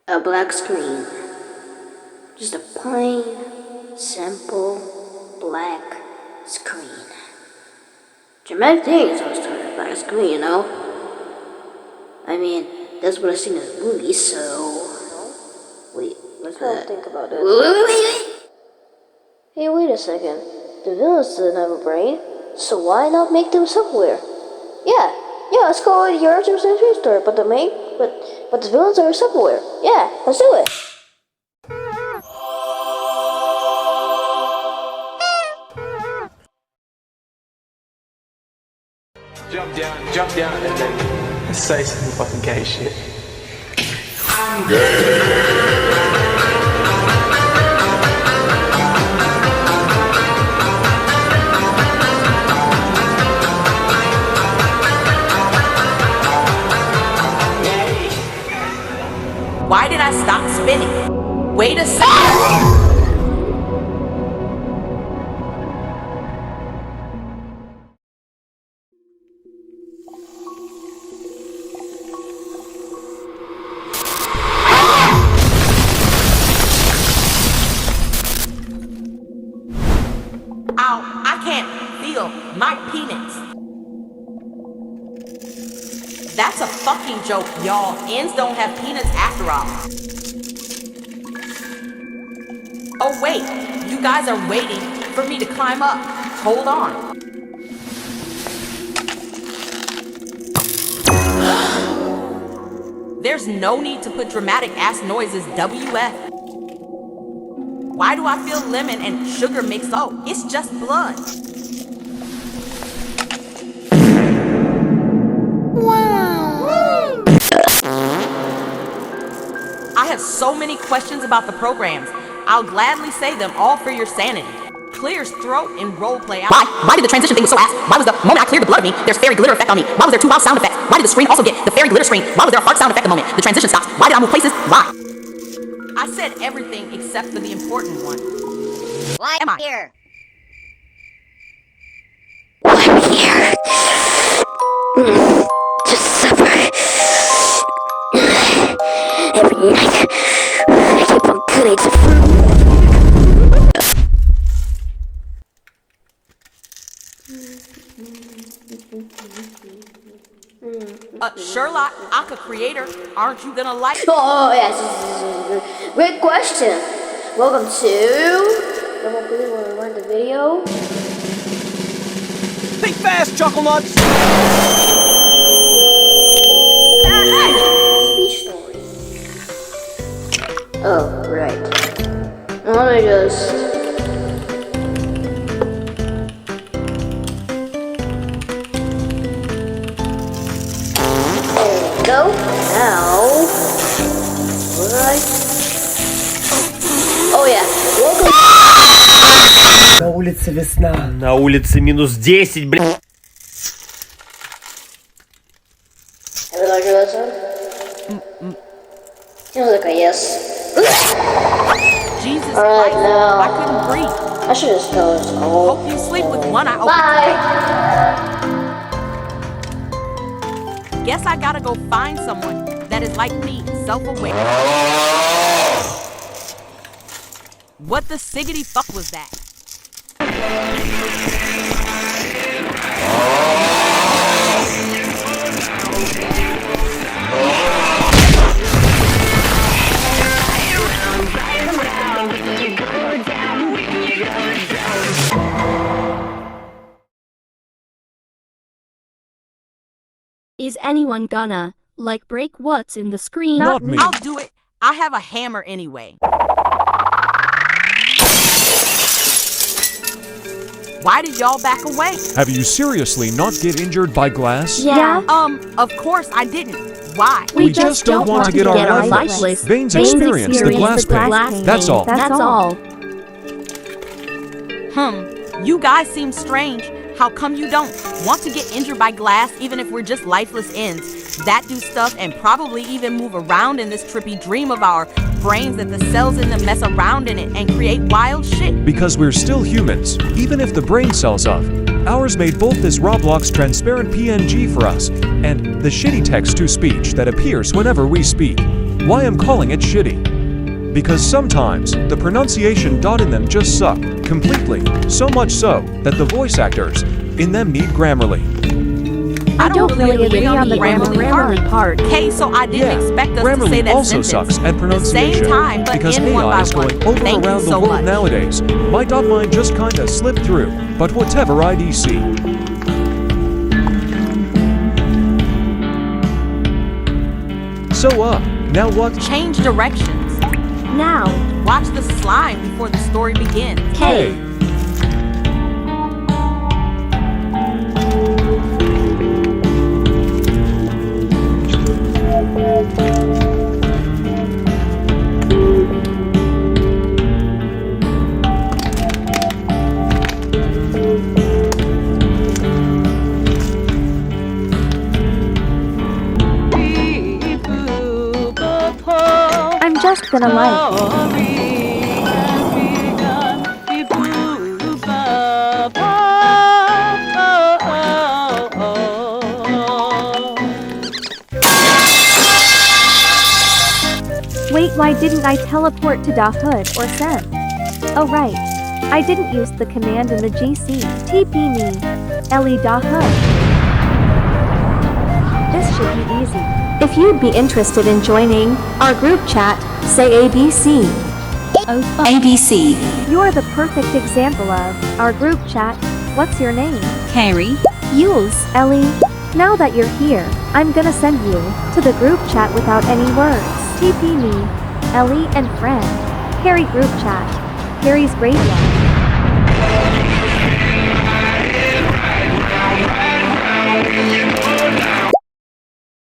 A black screen. Just a plain, simple, black screen. Dramatic things always start with a black screen, you know? I mean, that's what I've seen in the movies, so... Wait, what's that? Think about it. Wait. Hey, wait a second. The villains doesn't have a brain, so why not make them self-aware? Yeah, let's call it your origin story, but the villains are self-aware. Yeah, let's do it. Jump down, and then say some fucking gay shit. I'm Why did I stop spinning? Wait a second. Ow, I can't feel my penis. That's a fucking joke, y'all. Ends don't have peanuts after all. Oh wait, you guys are waiting for me to climb up. Hold on. There's no need to put dramatic ass noises, WF. Why do I feel lemon and sugar mixed? Oh, it's just blood. I have so many questions about the programs. I'll gladly say them all for your sanity. Clears throat and roleplay. Why did the transition thing was so ass? Why was the moment I cleared the blood of me, there's fairy glitter effect on me? Why was there 2 wild sound effects? Why did the screen also get the fairy glitter screen? Why was there a heart sound effect the moment the transition stops? Why did I move places? Why? I said everything except for the important one. Why am I here? I'm here. To suffer. Every night, I keep on cutting to food. Sherlock, Aka creator, aren't you gonna like? Oh, yes. Great question. Welcome to... the video. Think fast, Chuckle Nuts! Speech story. Oh, right. Let me just... There we go. Now... Right. Oh yeah. Welcome... На улице весна. На улице минус 10, блин. Have you liked that song? Feels like a yes. Jesus Alright, Christ, now. I couldn't breathe. I should just tell this all. Hope you sleep with one eye open. Bye! Guess I gotta go find someone that is like me, self-aware. What the siggity fuck was that? Is anyone gonna, like, break what's in the screen? Not me. I'll do it. I have a hammer anyway. Why did y'all back away? Have you seriously not get injured by glass? Yeah. Of course I didn't. Why? We just don't want to get our lifeless. Veins experience the glass pain. That's all. That's all. You guys seem strange. How come you don't want to get injured by glass even if we're just lifeless ends that do stuff and probably even move around in this trippy dream of our brains that the cells in them mess around in it and create wild shit? Because we're still humans, even if the brain cells of ours made both this Roblox transparent PNG for us and the shitty text-to-speech that appears whenever we speak. why I'm calling it shitty. Because sometimes the pronunciation in them just suck completely, so much so that the voice actors in them need Grammarly. I don't really agree on the Grammarly part. Okay, so I didn't expect us to Grammarly say that also sentence. sucks at pronunciation The same time, but because in one AI by is one. going over Thank you around the so world much. nowadays. My .mine just kinda slipped through, but whatever IDC. So now what? Change directions. Now, Watch the slime before the story begins. K. I'm just gonna like. Wait, why didn't I teleport to the hood or send? Oh right, I didn't use the command in the GC. TP me, Ellie da hood. This should be easy. If you'd be interested in joining our group chat, say ABC. ABC. You're the perfect example of our group chat. What's your name? Carrie. Yules. Ellie. Now that you're here, I'm gonna send you to the group chat without any words. TP me, Ellie and friend. Harry group chat. Harry's graveyard.